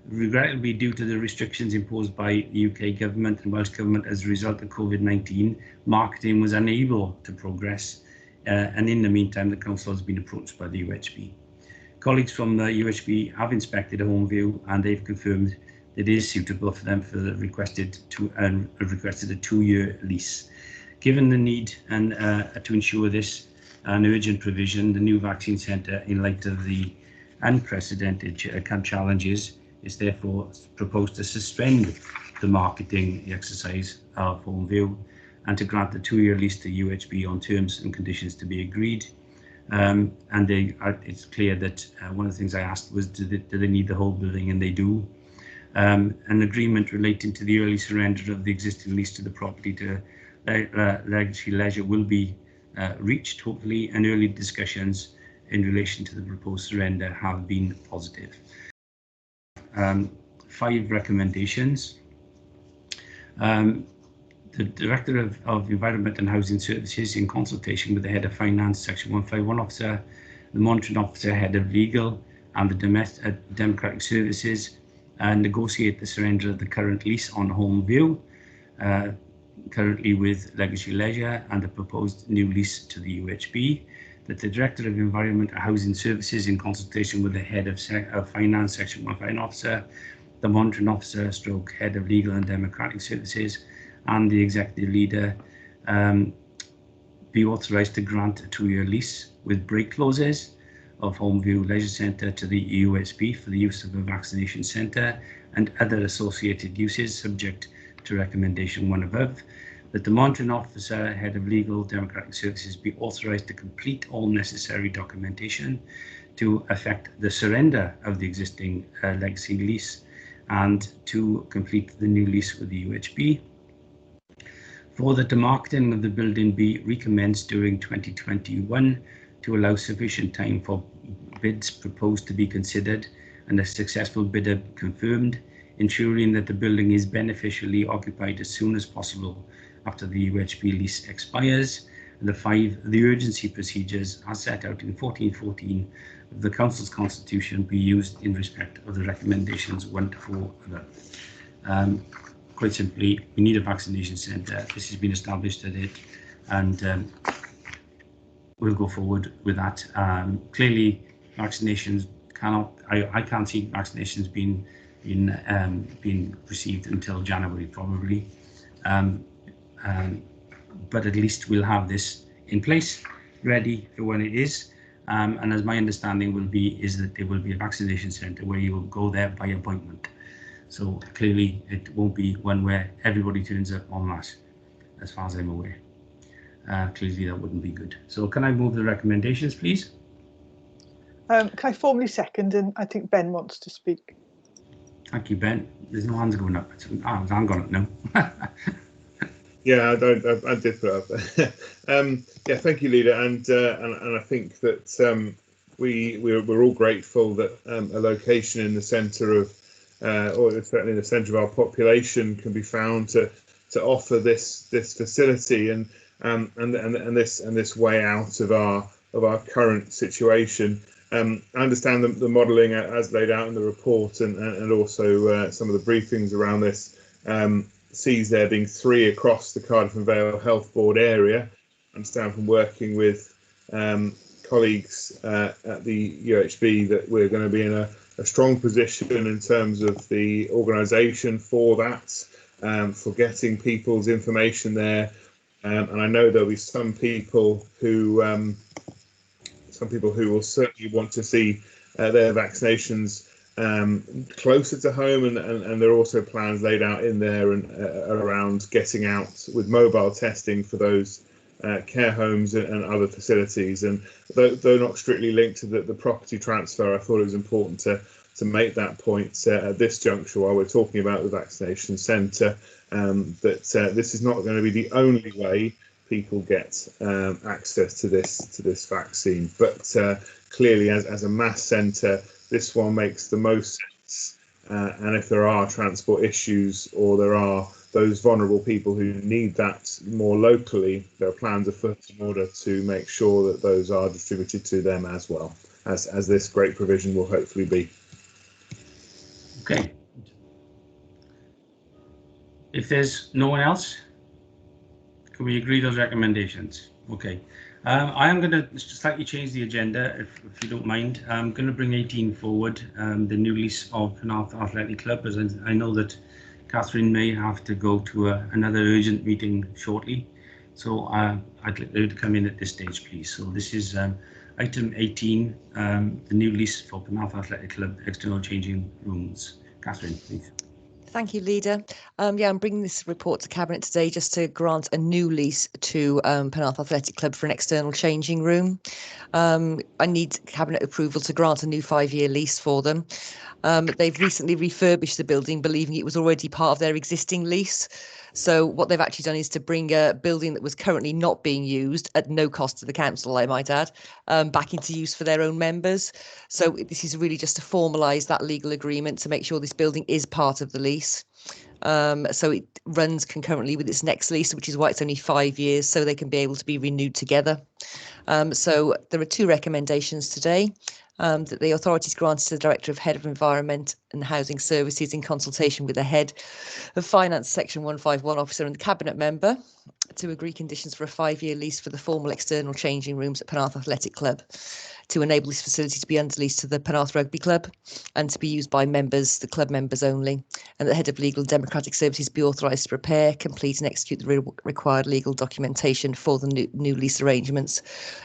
A: Regrettably, due to the restrictions imposed by the UK government and Welsh government as a result of COVID-19, marketing was unable to progress. And in the meantime, the council has been approached by the UHB. Colleagues from the UHB have inspected Homeview, and they've confirmed that it is suitable for them for the requested a 2-year lease. Given the need and to ensure this an urgent provision, the new vaccine centre, in light of the unprecedented challenges, is therefore proposed to suspend the marketing exercise of Homeview and to grant the 2-year lease to UHB on terms and conditions to be agreed. And it's clear that one of the things I asked was, do they need the whole building? And they do. An agreement relating to the early surrender of the existing lease to the property to Legacy Leisure will be reached, hopefully, and early discussions in relation to the proposed surrender have been positive. 5 recommendations. The Director of Environment and Housing Services, in consultation with the Head of Finance, Section 151 Officer, the Monitoring Officer, Head of Legal, and the Democratic Services, negotiate the surrender of the current lease on Homeview, currently with Legacy Leisure, and the proposed new lease to the UHB. That the Director of Environment and Housing Services, in consultation with the Head of Finance, Section 151 Officer, the Monitoring Officer, stroke Head of Legal and Democratic Services, and the Executive Leader, be authorised to grant a 2-year lease with break clauses of Homeview Leisure Centre to the UHB for the use of a vaccination centre and other associated uses, subject to recommendation 1 above. That the Monitoring Officer, Head of Legal Democratic Services, be authorised to complete all necessary documentation to effect the surrender of the existing legacy lease and to complete the new lease with the UHB. 4, that the marketing of the building be recommenced during 2021 to allow sufficient time for bids proposed to be considered and a successful bidder confirmed, ensuring that the building is beneficially occupied as soon as possible after the UHB lease expires, the urgency procedures as set out in 1414 of the Council's Constitution be used in respect of the recommendations 1 to 4 above. Quite simply, we need a vaccination centre. This has been established at it, and we'll go forward with that. Clearly, vaccinations I can't see vaccinations being received until January probably, but at least we'll have this in place, ready for when it is. And as my understanding is that there will be a vaccination centre where you will go there by appointment. So clearly it won't be one where everybody turns up en masse, as far as I'm aware. Clearly that wouldn't be good. So can I move the recommendations, please?
B: Can I formally second? And I think Ben wants to speak.
A: Thank you, Ben. There's no hands going up. I'm gone up now.
D: Yeah, I did put it up there. Yeah, thank you, Leader, and I think that we're all grateful that a location in the centre of, or certainly in the centre of our population, can be found to offer this facility and this way out of our current situation. I understand the modelling as laid out in the report, and also some of the briefings around this. Sees there being 3 across the Cardiff and Vale Health Board area. I understand from working with colleagues at the UHB that we're going to be in a strong position in terms of the organisation for that, for getting people's information there. And I know there'll be some people who will certainly want to see their vaccinations closer to home, and there are also plans laid out in there and around getting out with mobile testing for those care homes and other facilities. And though not strictly linked to the property transfer, I thought it was important to make that point at this juncture while we're talking about the vaccination centre, that this is not going to be the only way people get access to this vaccine, but clearly as a mass centre, this one makes the most sense. And if there are transport issues, or there are those vulnerable people who need that more locally, there are plans afoot in order to make sure that those are distributed to them as well, as this great provision will hopefully be.
A: Okay. If there's no one else, can we agree those recommendations? Okay. I am going to slightly change the agenda, if you don't mind. I'm going to bring 18 forward, the new lease of Penarth Athletic Club, as I know that Catherine may have to go to another urgent meeting shortly. So I'd like her to come in at this stage, please. So this is item 18, the new lease for Penarth Athletic Club, external changing rooms. Catherine, please.
E: Thank you, Leader. Yeah, I'm bringing this report to Cabinet today just to grant a new lease to Penarth Athletic Club for an external changing room. I need Cabinet approval to grant a new 5-year lease for them. They've recently refurbished the building, believing it was already part of their existing lease. So what they've actually done is to bring a building that was currently not being used at no cost to the council, I might add, back into use for their own members. So this is really just to formalise that legal agreement to make sure this building is part of the lease. So it runs concurrently with its next lease, which is why it's only 5 years, so they can be able to be renewed together. So there are 2 recommendations today. That the authorities granted to the Director of Head of Environment and Housing Services in consultation with the Head of Finance Section 151 officer and the Cabinet member to agree conditions for a 5-year lease for the formal external changing rooms at Penarth Athletic Club, to enable this facility to be under lease to the Penarth Rugby Club and to be used by members, the club members only, and the Head of Legal and Democratic Services be authorised to prepare, complete and execute the required legal documentation for the new lease arrangements.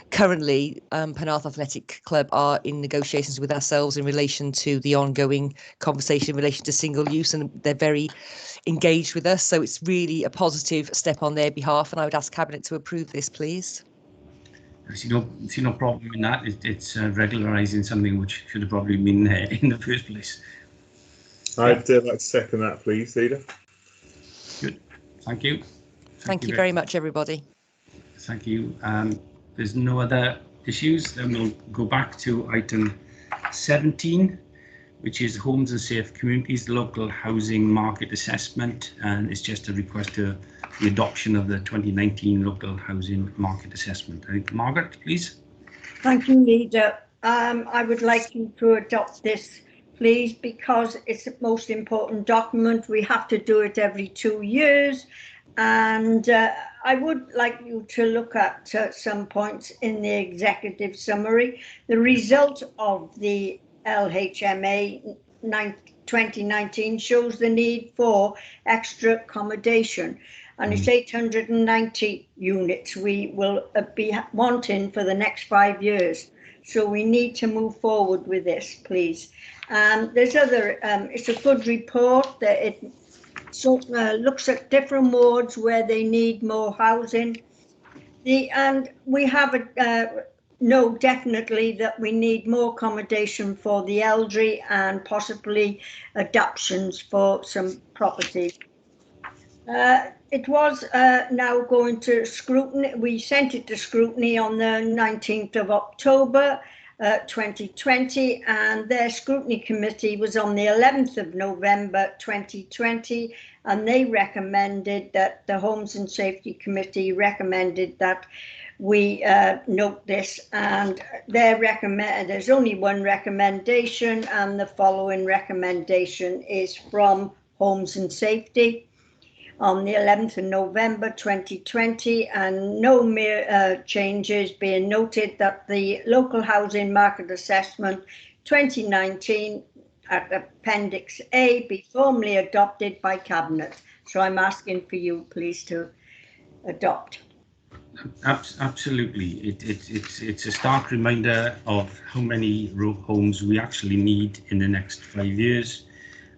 E: Currently, Penarth Athletic Club are in negotiations with ourselves in relation to the ongoing conversation in relation to single use, and they're very engaged with us, so it's really a positive step on their behalf, and I would ask Cabinet to approve this, please.
A: I see no problem in that. It's regularising something which should have probably been there in the first place.
D: I'd like to second that, please, Leader.
A: Good. Thank you.
E: Thank you very much, everybody.
A: Thank you. There's no other issues. Then we'll go back to item 17, which is Homes and Safe Communities, local housing market assessment, and it's just a request to the adoption of the 2019 local housing market assessment. I think, Margaret, please.
F: Thank you, Leader. I would like you to adopt this, please, because it's the most important document. We have to do it every 2 years. And I would like you to look at some points in the executive summary. The result of the LHMA 2019 shows the need for extra accommodation, and it's 890 units we will be wanting for the next 5 years. So we need to move forward with this, please. There's other, it's a good report that it looks at different wards where they need more housing. And we have know definitely that we need more accommodation for the elderly and possibly adoptions for some property. It was now going to scrutiny. We sent it to scrutiny on the 19th of October 2020, and their scrutiny committee was on the 11th of November 2020, and they recommended that the Homes and Safety Committee recommended that we note this, and there's only one recommendation, and the following recommendation is from Homes and Safety on the 11th of November 2020, and no mere changes being noted that the local housing market assessment 2019 at Appendix A be formally adopted by Cabinet. So I'm asking for you, please, to adopt.
A: Absolutely. It's a stark reminder of how many homes we actually need in the next 5 years.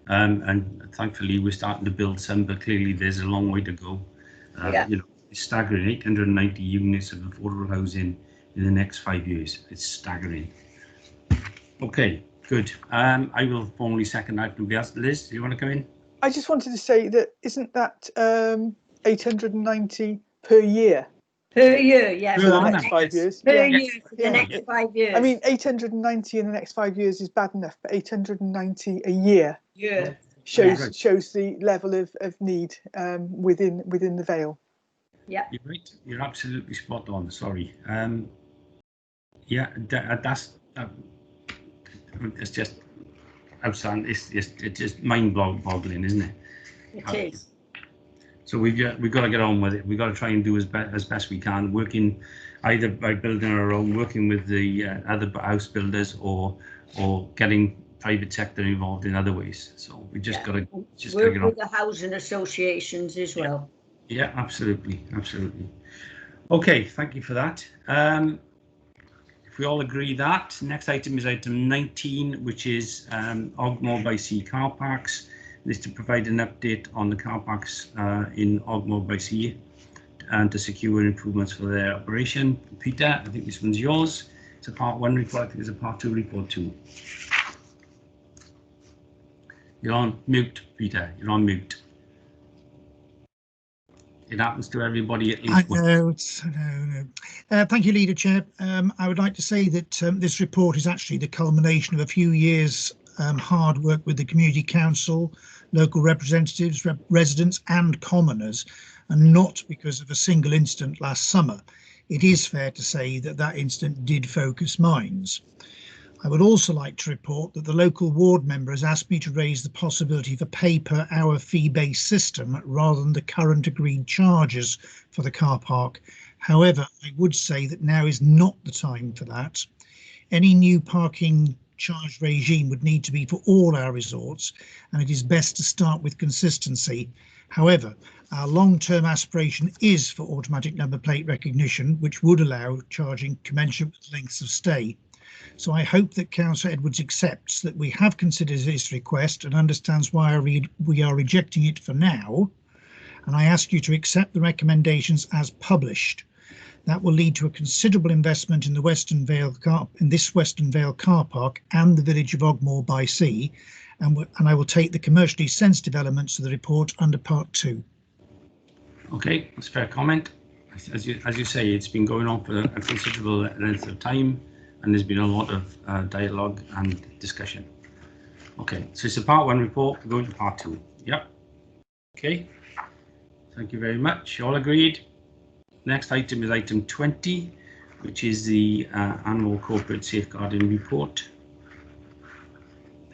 A: And thankfully we're starting to build some, but clearly there's a long way to go. You know, it's staggering, 890 units of affordable housing in the next 5 years. It's staggering. Okay, good. I will formally second that. Liz, do you want to come in?
B: I just wanted to say that isn't that 890 per year?
F: Per year, yes.
B: For the next 5 years.
F: Per year for the next 5 years.
B: I mean, 890 in the next 5 years is bad enough, but 890 a year shows the level of need within the Vale.
F: Yeah,
A: you're right. You're absolutely spot on. Sorry. Yeah, that's it's just outstanding. It's just mind-boggling, isn't it?
F: it is.
A: So we've got to get on with it. We've got to try and do as best we can, working either by building our own, working with the other house builders, or getting private sector involved in other ways. So we just got to
F: work with the housing associations as well.
A: Yeah, absolutely. Okay, thank you for that. If we all agree that, next item is item 19, which is Ogmore by Sea car parks. Is to provide an update on the car parks in Ogmore by Sea and to secure improvements for their operation. Peter, I think this one's yours. It's a part 1 report. I think it's a part 2 report too. You're on mute, Peter. You're on mute. It happens to everybody at least.
C: I know. Thank you, Leader Chair. I would like to say that this report is actually the culmination of a few years hard work with the Community Council, local representatives, residents and commoners, and not because of a single incident last summer. It is fair to say that that incident did focus minds. I would also like to report that the local ward member has asked me to raise the possibility of a pay-per-hour fee-based system rather than the current agreed charges for the car park. However, I would say that now is not the time for that. Any new parking charge regime would need to be for all our resorts, and it is best to start with consistency. However, our long-term aspiration is for automatic number plate recognition, which would allow charging commensurate with lengths of stay. So I hope that Councillor Edwards accepts that we have considered this request and understands why we are rejecting it for now, and I ask you to accept the recommendations as published. That will lead to a considerable investment in the Western Vale car park and the village of Ogmore by Sea, and I will take the commercially sensitive elements of the report under part 2.
A: Okay, that's a fair comment. As you say, it's been going on for a considerable length of time, and there's been a lot of dialogue and discussion. Okay, so it's a part 1 report. We're going to part 2. Yep. Okay. Thank you very much. All agreed. Next item is item 20, which is the annual corporate safeguarding report.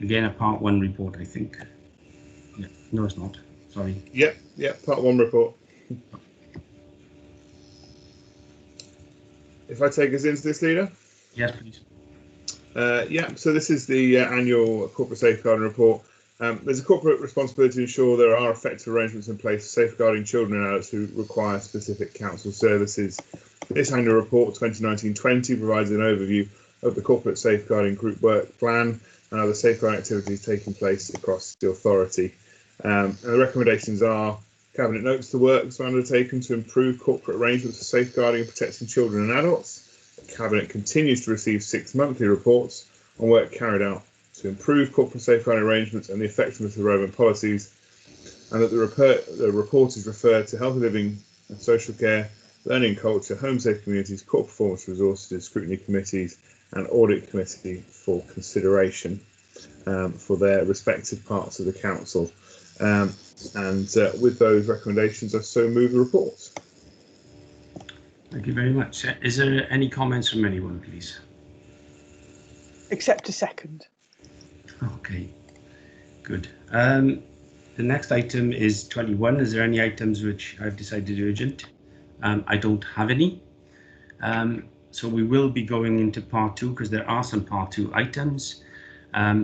A: Again, a part 1 report, I think. Yeah. No, it's not. Sorry.
D: Yep, part 1 report. If I take us into this, leader?
A: Yes, please.
D: So this is the annual corporate safeguarding report. There's a corporate responsibility to ensure there are effective arrangements in place for safeguarding children and adults who require specific council services. This annual report 2019-20 provides an overview of the corporate safeguarding group work plan and other safeguarding activities taking place across the authority. And the recommendations are: Cabinet notes the works undertaken to improve corporate arrangements for safeguarding and protecting children and adults. The Cabinet continues to receive 6 monthly reports on work carried out to improve corporate safeguarding arrangements and the effectiveness of relevant policies, and that the report is referred to healthy living and social care, learning and culture, home safe communities, corporate performance resources, scrutiny committees and audit committee for consideration for their respective parts of the council. With those recommendations, I so move the report.
A: Thank you very much. Is there any comments from anyone, please?
B: Accept a second.
A: Okay, good. The next item is 21. Is there any items which I've decided urgent? I don't have any. So we will be going into part 2 because there are some part 2 items.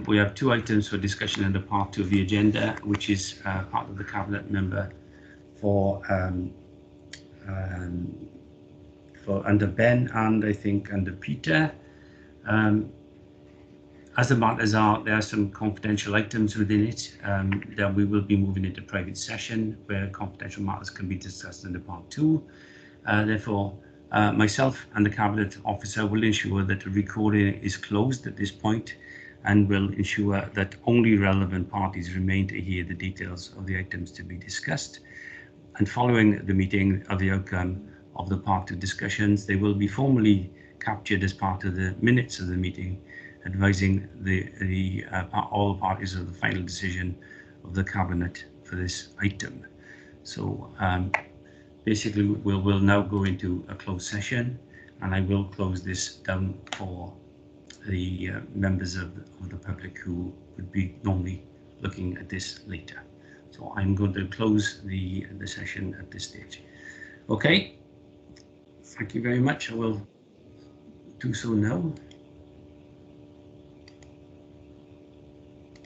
A: We have 2 items for discussion under part 2 of the agenda, which is part of the Cabinet member for under Ben and I think under Peter. As the matters are, there are some confidential items within it that we will be moving into private session where confidential matters can be discussed under part 2. Therefore, myself and the Cabinet Officer will ensure that the recording is closed at this point and will ensure that only relevant parties remain to hear the details of the items to be discussed. And following the meeting of the outcome of the part 2 discussions, they will be formally captured as part of the minutes of the meeting, advising all parties of the final decision of the Cabinet for this item. So basically we'll now go into a closed session, and I will close this down for the members of the public who would be normally looking at this later. So I'm going to close the session at this stage. Okay, thank you very much. I will do so now.